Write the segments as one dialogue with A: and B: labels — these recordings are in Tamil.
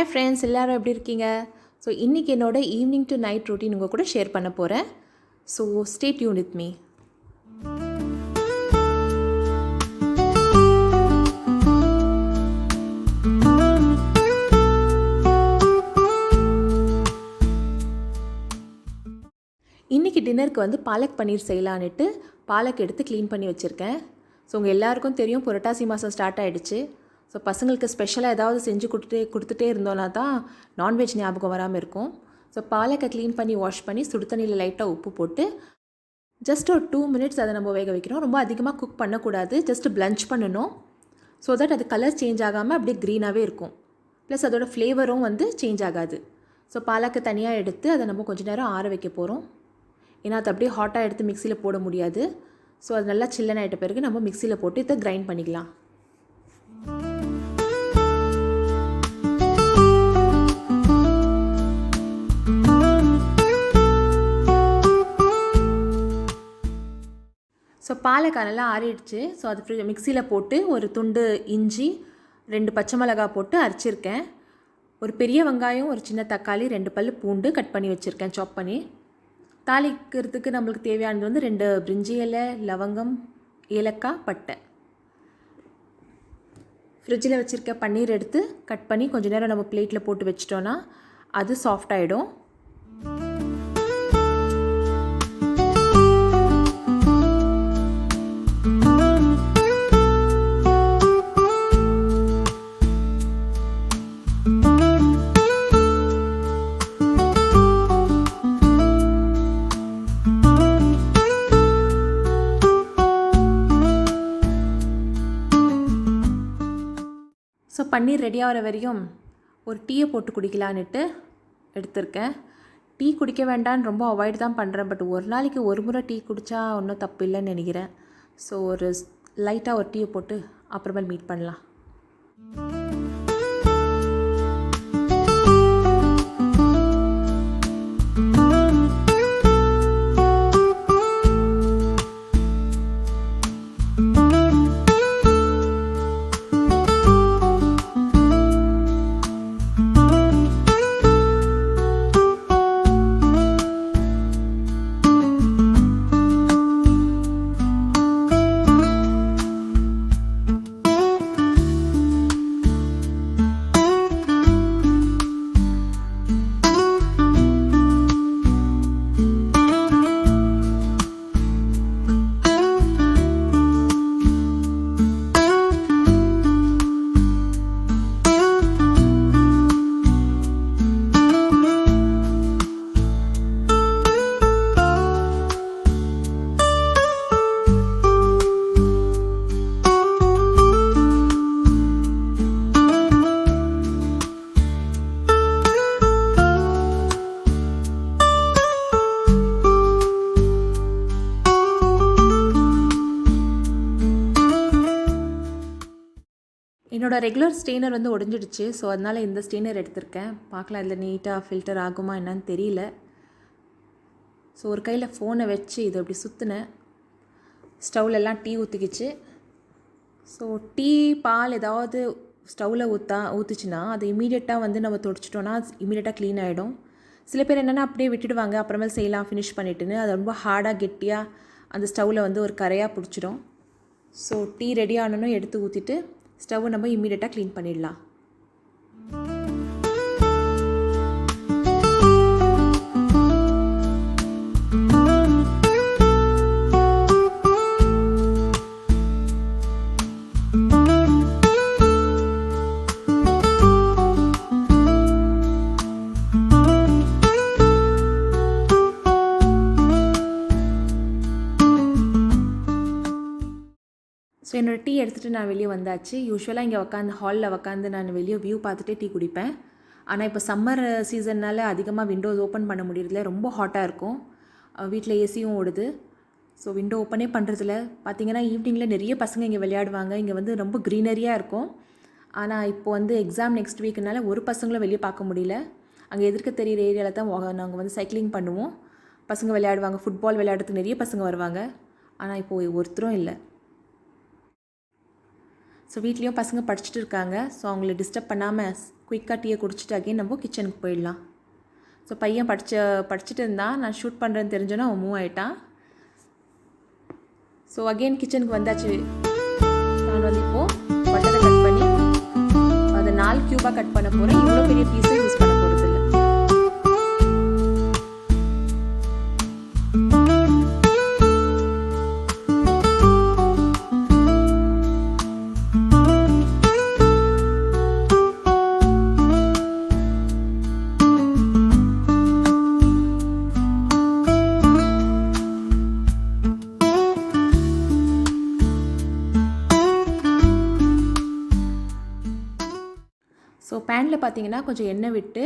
A: ஹாய் ஃப்ரெண்ட்ஸ், எல்லோரும் எப்படி இருக்கீங்க? ஸோ இன்றைக்கி என்னோடய ஈவினிங் டு நைட் ரொட்டீன் உங்கள் கூட ஷேர் பண்ண போகிறேன். So stay tune with me. இன்றைக்கி டின்னருக்கு வந்து பாலக் பன்னீர் செய்யலான்ட்டு பாலக் எடுத்து க்ளீன் பண்ணி வச்சுருக்கேன். ஸோ உங்கள் எல்லாருக்கும் தெரியும், புரட்டாசி மாதம் ஸ்டார்ட் ஆகிடுச்சு. ஸோ பசங்களுக்கு ஸ்பெஷலாக ஏதாவது செஞ்சு கொடுத்துட்டே இருந்தோன்னா தான் நான்வெஜ் ஞாபகம் வராமல் இருக்கும். ஸோ பாலக்கை க்ளீன் பண்ணி வாஷ் பண்ணி சுடு தண்ணியில் லைட்டாக உப்பு போட்டு ஜஸ்ட் ஒரு 2 minutes அதை நம்ம வேக வைக்கிறோம். ரொம்ப அதிகமாக குக் பண்ணக்கூடாது, ஜஸ்ட் பிளஞ்ச் பண்ணணும். ஸோ தட் அது கலர் சேஞ்ச் ஆகாமல் அப்படியே க்ரீனாகவே இருக்கும். ப்ளஸ் அதோடய ஃப்ளேவரும் வந்து சேஞ்ச் ஆகாது. ஸோ பாலக்கை தனியாக எடுத்து அதை நம்ம கொஞ்சம் நேரம் ஆற வைக்க போகிறோம். ஏன்னா அது அப்படியே ஹாட்டாக எடுத்து மிக்சியில் போட முடியாது. ஸோ அது நல்லா சில்லன் ஆகிட்ட பிறகு நம்ம மிக்சியில் போட்டு இதை கிரைண்ட் பண்ணிக்கலாம். ஸோ பாலக்காய் நல்லா ஆறிடுச்சு. ஸோ அது மிக்சியில் போட்டு ஒரு துண்டு இஞ்சி, 2 பச்சை மிளகாய் போட்டு அரைச்சிருக்கேன். ஒரு பெரிய வெங்காயம், ஒரு சின்ன தக்காளி, 2 பல் பூண்டு கட் பண்ணி வச்சுருக்கேன் சாப் பண்ணி. தாளிக்கிறதுக்கு நம்மளுக்கு தேவையானது வந்து 2 பிரிஞ்சி இலை, லவங்கம், ஏலக்காய், பட்டை. ஃப்ரிட்ஜில் வச்சுருக்க பன்னீர் எடுத்து கட் பண்ணி கொஞ்சம் நேரம் நம்ம பிளேட்டில் போட்டு வச்சிட்டோன்னா அது சாஃப்ட் ஆகிடும். ஸோ பன்னீர் ரெடி ஆகிற வரையும் ஒரு டீயை போட்டு குடிக்கலான்ட்டு எடுத்திருக்கேன். டீ குடிக்க வேண்டான்னு ரொம்ப அவாய்ட் தான் பண்ணுறேன். பட் ஒரு நாளைக்கு ஒரு முறை டீ குடித்தா ஒன்றும் தப்பு இல்லைன்னு நினைக்கிறேன். ஸோ ஒரு லைட்டாக ஒரு டீயை போட்டு அப்புறமேல் மீட் பண்ணலாம். என்னோடய ரெகுலர் ஸ்டெய்னர் வந்து உடஞ்சிடுச்சு. ஸோ அதனால் இந்த ஸ்டெய்னர் எடுத்திருக்கேன். பார்க்கலாம் இதில் நீட்டாக ஃபில்டர் ஆகுமா என்னன்னு தெரியல. ஸோ ஒரு கையில் ஃபோனை வச்சு இதை அப்படி சுற்றினேன். ஸ்டவ்லெல்லாம் டீ ஊற்றிக்கிச்சு. ஸோ டீ பால் ஏதாவது ஸ்டவ்வில் ஊற்றுச்சுன்னா அதை இமீடியட்டாக வந்து நம்ம துடைச்சிட்டோன்னா இமீடியட்டாக க்ளீன் ஆகிடும். சில பேர் என்னென்னா அப்படியே விட்டுடுவாங்க, அப்புறமேல் செய்யலாம் ஃபினிஷ் பண்ணிட்டுன்னு. அது ரொம்ப ஹார்டாக கெட்டியாக அந்த ஸ்டவ்வில் வந்து ஒரு கரையாக பிடிச்சிடும். ஸோ டீ ரெடி ஆனனும் எடுத்து ஊற்றிட்டு ஸ்டவ்வை நம்ம இம்மீடியட்டாக க்ளீன் பண்ணிடலாம். ஸோ என்னோடய டீ எடுத்துகிட்டு நான் வெளியே வந்தாச்சு. யூஸ்வலாக இங்கே ஹாலில் உக்காந்து நான் வெளியே வியூ பார்த்துட்டே டீ குடிப்பேன். ஆனால் இப்போ சம்மர் சீசன்னால் அதிகமாக விண்டோஸ் ஓப்பன் பண்ண முடியறதில்ல, ரொம்ப ஹாட்டாக இருக்கும். வீட்டில் ஏசியும் ஓடுது. ஸோ விண்டோ ஓப்பனே பண்ணுறதில்ல. பார்த்திங்கன்னா ஈவினிங்கில் நிறைய பசங்க இங்கே விளையாடுவாங்க. இங்கே வந்து ரொம்ப க்ரீனரியாக இருக்கும். ஆனால் இப்போ வந்து எக்ஸாம் நெக்ஸ்ட் வீக்குனால ஒரு பசங்களும் வெளியே பார்க்க முடியல. அங்கே எதிர்க்க தெரிகிற ஏரியாவில் தான் நாங்கள் வந்து சைக்கிளிங் பண்ணுவோம். பசங்க விளையாடுவாங்க, ஃபுட்பால் விளையாடுறதுக்கு நிறைய பசங்க வருவாங்க. ஆனால் இப்போது ஒருத்தரும் இல்லை. ஸோ வீட்லேயும் பசங்க படிச்சுட்டு இருக்காங்க. ஸோ அவங்கள டிஸ்டர்ப் பண்ணாமல் குயிக்காக டீயை குடிச்சிட்டு அகைன் நம்ம கிச்சனுக்கு போயிடலாம். ஸோ பையன் படிச்சுட்டு இருந்தான். நான் ஷூட் பண்ணுறேன்னு தெரிஞ்சோன்னா அவன் மூவ் ஆகிட்டான். ஸோ அகெயின் கிச்சனுக்கு வந்தாச்சு. நான் வந்து இப்போது பட்டரை கட் பண்ணி அதை 4 க்யூபாக கட் பண்ண போகிறேன். இவ்வளோ பெரிய பீஸை யூஸ் பண்ண போகிறது இல்லை. ஸோ பேனில் பார்த்தீங்கன்னா கொஞ்சம் எண்ணெய் விட்டு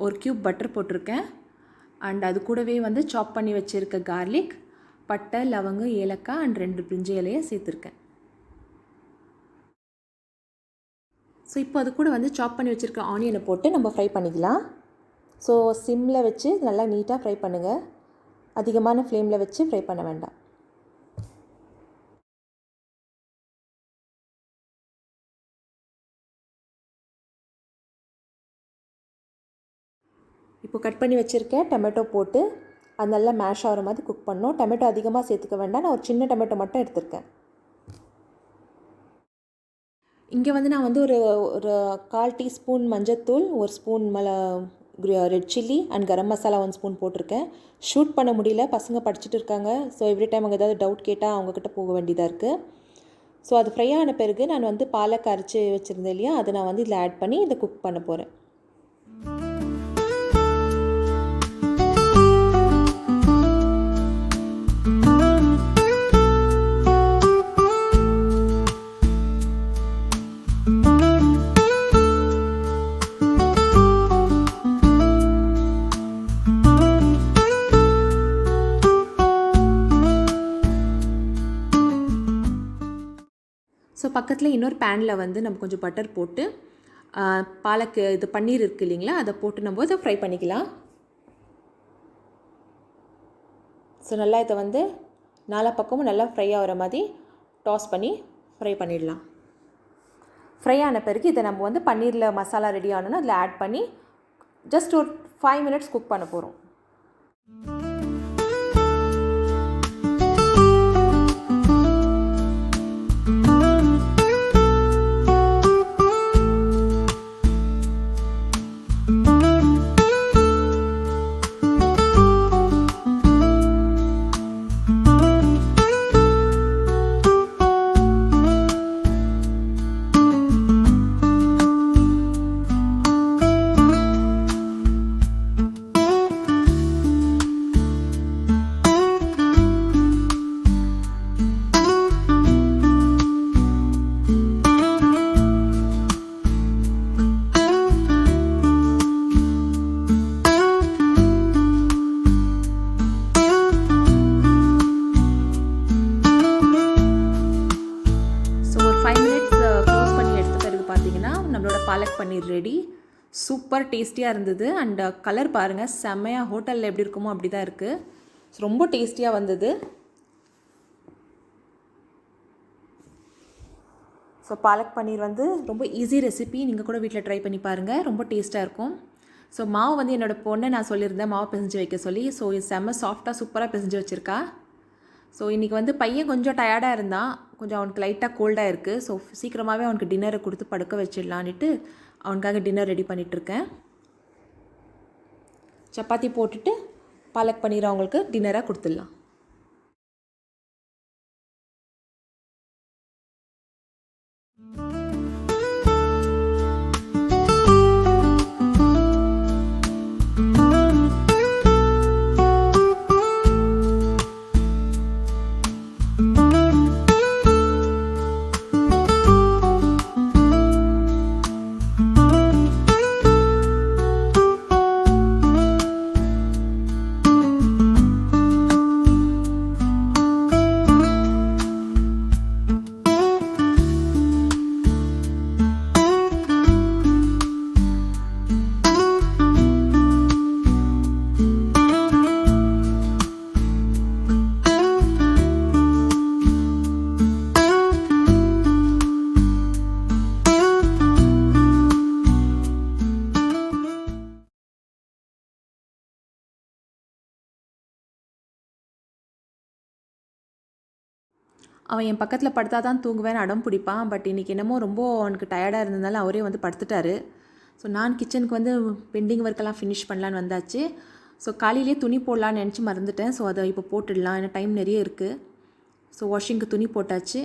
A: ஒரு க்யூப் பட்டர் போட்டிருக்கேன். அண்ட் அது கூடவே வந்து சாப் பண்ணி வச்சுருக்க கார்லிக், பட்டை, லவங்கம், ஏலக்காய் அண்ட் 2 பிரிஞ்சி இலையை சேர்த்துருக்கேன். ஸோ இப்போ அது கூட வந்து சாப் பண்ணி வச்சுருக்க ஆனியனை போட்டு நம்ம ஃப்ரை பண்ணிக்கலாம். ஸோ சிம்மில் வச்சு நல்லா நீட்டாக ஃப்ரை பண்ணுங்கள். அதிகமான ஃப்ளேமில் வச்சு ஃப்ரை பண்ண வேண்டாம். இப்போ கட் பண்ணி வச்சுருக்கேன் டொமேட்டோ போட்டு அது நல்லா மேஷ் ஆகிற மாதிரி குக் பண்ணணும். டொமேட்டோ அதிகமாக சேர்த்துக்க வேண்டாம். நான் ஒரு சின்ன டொமேட்டோ மட்டும் எடுத்திருக்கேன். இங்கே வந்து நான் வந்து ஒரு 1/4 டீஸ்பூன் மஞ்சத்தூள், 1 spoon red chilli and garam masala 1 spoon போட்டிருக்கேன். ஷூட் பண்ண முடியல, பசங்க படிச்சுட்டு இருக்காங்க. ஸோ எவ்ரி டைம் அவங்க ஏதாவது டவுட் கேட்டால் அவங்கக்கிட்ட போக வேண்டியதாக இருக்குது. ஸோ அது ஃப்ரை ஆன பிறகு நான் வந்து பாலக் அரைச்சி வச்சுருந்தேன் இல்லையா, அதை நான் வந்து இதில் ஆட் பண்ணி இதை குக் பண்ண போகிறேன். ஸோ பக்கத்தில் இன்னொரு பேனில் வந்து நம்ம கொஞ்சம் பட்டர் போட்டு பாலக்கு இது பன்னீர் இருக்குது இல்லைங்களா, அதை போட்டு நம்ம இதை ஃப்ரை பண்ணிக்கலாம். ஸோ நல்லா இதை வந்து 4 பக்கமும் நல்லா ஃப்ரை ஆகிற மாதிரி டாஸ் பண்ணி ஃப்ரை பண்ணிடலாம். ஃப்ரை ஆன பிறகு இதை நம்ம வந்து பன்னீரில் மசாலா ரெடி ஆனோன்னா அதில் ஆட் பண்ணி ஜஸ்ட் ஒரு 5 மினிட்ஸ் குக் பண்ண போகிறோம். நம்மளோட பாலக் பன்னீர் ரெடி. சூப்பர் டேஸ்டியாக இருந்தது. அண்ட் கலர் பாருங்கள், செம்மையாக ஹோட்டலில் எப்படி இருக்குமோ அப்படி தான் இருக்குது. ரொம்ப டேஸ்டியாக வந்தது. ஸோ பாலக் பன்னீர் வந்து ரொம்ப ஈஸி ரெசிபி. நீங்கள் கூட வீட்டில் ட்ரை பண்ணி பாருங்கள், ரொம்ப டேஸ்ட்டாக இருக்கும். ஸோ மாவு வந்து என்னோடய பொண்ணை நான் சொல்லியிருந்தேன் மாவு பிசைஞ்சு வைக்க சொல்லி. ஸோ செம்ம சாஃப்டாக சூப்பராக பிசைஞ்சு வச்சுருக்கா. ஸோ இன்றைக்கி வந்து பையன் கொஞ்சம் டயர்டாக இருந்தான், கொஞ்சம் அவனுக்கு லைட்டாக கோல்டாக இருக்குது. ஸோ சீக்கிரமாகவே அவனுக்கு டின்னரை கொடுத்து படுக்க வச்சிடலான்ட்டு அவனுக்காக டின்னர் ரெடி பண்ணிகிட்ருக்கேன். சப்பாத்தி போட்டுட்டு பாலக் பன்னீர் அவங்களுக்கு டின்னராக கொடுத்துடலாம். அவன் என் பக்கத்தில் படுத்தா தான் தூங்குவேன்னு அடம் பிடிப்பான். பட் இன்றைக்கி என்னமோ ரொம்ப அவனுக்கு டயர்டாக இருந்ததுனால அவரே வந்து படுத்துட்டாரு. ஸோ நான் கிச்சனுக்கு வந்து பெண்டிங் ஒர்க்கெல்லாம் ஃபினிஷ் பண்ணலான்னு வந்தாச்சு. ஸோ காலையிலே துணி போடலான்னு நினச்சி மறந்துட்டேன். ஸோ அதை இப்போ போட்டுடலாம், ஏன்னா டைம் நிறைய இருக்குது. ஸோ வாஷிங்க்கு துணி போட்டாச்சு.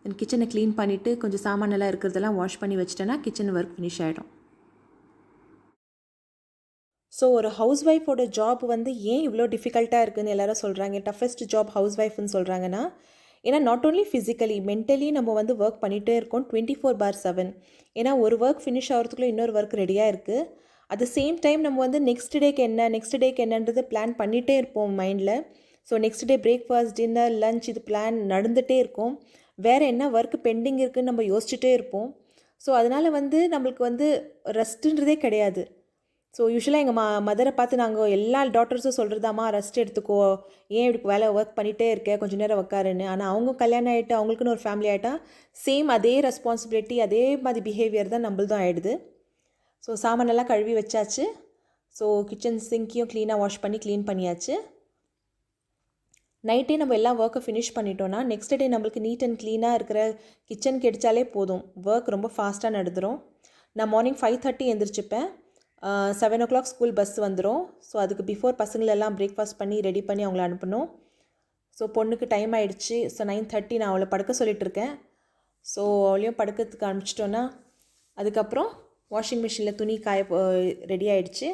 A: தென் கிச்சனை க்ளீன் பண்ணிவிட்டு கொஞ்சம் சாமானெல்லாம் இருக்கிறதெல்லாம் வாஷ் பண்ணி வச்சிட்டேன்னா கிச்சன் ஒர்க் ஃபினிஷ் ஆகிடும். ஸோ ஒரு ஹவுஸ் ஒய்ஃபோட ஜாப் வந்து ஏன் இவ்வளோ டிஃபிகல்ட்டாக இருக்குதுன்னு எல்லாரும் சொல்கிறாங்க, டஃபஸ்ட் ஜாப் ஹவுஸ் ஒய்ஃப்னு சொல்கிறாங்கன்னா, ஏன்னா நாட் ஓன்லி ஃபிசிக்கலி மென்டலி நம்ம வந்து ஒர்க் பண்ணிகிட்டே இருக்கோம் 24/7. ஏன்னா ஒரு ஒர்க் ஃபினிஷ் ஆகிறதுக்குள்ளே இன்னொரு ஒர்க் ரெடியாக இருக்குது. அட் த சேம் டைம் நம்ம வந்து நெக்ஸ்ட் டேக்கு என்னன்றது பிளான் பண்ணிகிட்டே இருப்போம் மைண்டில். So next day breakfast, dinner, lunch இது பிளான் நடந்துகிட்டே இருக்கும். வேறு என்ன ஒர்க் பெண்டிங் இருக்குதுன்னு நம்ம யோசிச்சுட்டே இருப்போம். ஸோ அதனால் வந்து நம்மளுக்கு வந்து ரெஸ்ட்டுன்றதே கிடையாது. ஸோ யூஸ்வலாக எங்கள் மதரை பார்த்து நாங்கள் எல்லா டாட்டர்ஸும் சொல்கிறதாம்மா, ரெஸ்ட் எடுத்துக்கோ, ஏன் இப்படி வேலை ஒர்க் பண்ணிகிட்டே இருக்கேன், கொஞ்சம் நேரம் உட்காருன்னு. ஆனால் அவங்க கல்யாணம் ஆகிட்டு அவங்களுக்குன்னு ஒரு ஃபேமிலி ஆகிட்டா சேம் அதே ரெஸ்பான்சிபிலிட்டி அதே மாதிரி பிஹேவியர் தான் நம்மளதும் ஆகிடுது. ஸோ சாமானெல்லாம் கழுவி வச்சாச்சு. ஸோ கிச்சன் சிங்கையும் க்ளீன் பண்ணியாச்சு. நைட்டே நம்ம எல்லா ஒர்க்கை ஃபினிஷ் பண்ணிட்டோன்னா நெக்ஸ்ட் டே நம்மளுக்கு நீட் அண்ட் க்ளீனாக இருக்கிற கிச்சன் கிடைச்சாலே போதும், ஒர்க் ரொம்ப ஃபாஸ்ட்டாக நடந்துடும். நான் மார்னிங் 5:30 எழுந்திரிச்சிப்பேன். 7 o'clock ஸ்கூல் பஸ் வந்துடும். ஸோ அதுக்கு பிஃபோர் பசங்களெல்லாம் பிரேக்ஃபாஸ்ட் பண்ணி ரெடி பண்ணி அவங்கள அனுப்பணும். ஸோ பொண்ணுக்கு டைம் ஆகிடுச்சு. ஸோ 9:30 நான் அவளை படுக்க சொல்லிகிட்ருக்கேன். ஸோ அவளையும் படுக்கிறதுக்கு அனுப்பிச்சிட்டோன்னா அதுக்கப்புறம் வாஷிங் மிஷினில் துணி ரெடி ஆகிடுச்சு.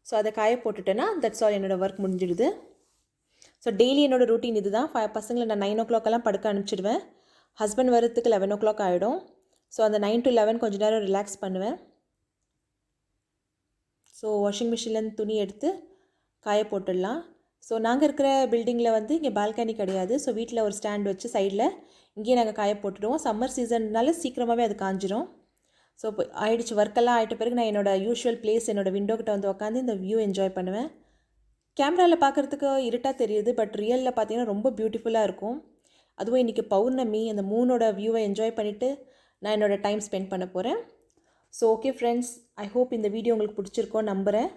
A: ஸோ அதை காய போட்டுட்டேன்னா தட்ஸ் ஆல், என்னோடய ஒர்க் முடிஞ்சிடுது. ஸோ டெய்லி என்னோடய ரூட்டீன் இது தான். பசங்களை நான் 9 o'clock படுக்க அனுப்பிச்சிடுவேன். ஹஸ்பண்ட் வரத்துக்கு 11 o'clock ஆகிடும். ஸோ அந்த 9 to 11 கொஞ்சம் நேரம் ரிலாக்ஸ் பண்ணுவேன். ஸோ வாஷிங் மிஷின்லேருந்து துணி எடுத்து காய போட்டுடலாம். ஸோ நாங்கள் இருக்கிற பில்டிங்கில் வந்து இங்கே பால்கனி கிடையாது. ஸோ வீட்டில் ஒரு ஸ்டாண்ட் வச்சு சைடில் இங்கேயே நாங்கள் காய போட்டுடுவோம். சம்மர் சீசன்னால சீக்கிரமாகவே அது காஞ்சிரும். ஸோ இப்போ ஆகிடுச்சு, ஒர்க்கெல்லாம் ஆகிட்ட பிறகு நான் என்னோடய யூஷுவல் பிளேஸ் என்னோடய விண்டோ கிட்ட வந்து உட்காந்து இந்த வியூ என்ஜாய் பண்ணுவேன். கேமராவில் பார்க்குறதுக்கு இருட்டாக தெரியுது, பட் ரியலில் பார்த்தீங்கன்னா ரொம்ப பியூட்டிஃபுல்லாக இருக்கும். அதுவும் இன்றைக்கி பௌர்ணமி, அந்த மூனோட வியூவை என்ஜாய் பண்ணிவிட்டு நான் என்னோடய டைம் ஸ்பெண்ட் பண்ண போகிறேன். So okay friends, I hope இந்த வீடியோ உங்களுக்கு பிடிச்சிருக்கோன்னு நம்புகிறேன்.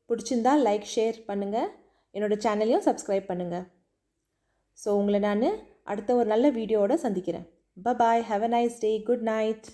A: பிடிச்சிருந்தா லைக், ஷேர் பண்ணுங்கள். என்னோடய சேனலையும் சப்ஸ்கிரைப் பண்ணுங்கள். ஸோ உங்களை நான் அடுத்த ஒரு நல்ல வீடியோவோடு சந்திக்கிறேன். Bye, have a nice day, good night.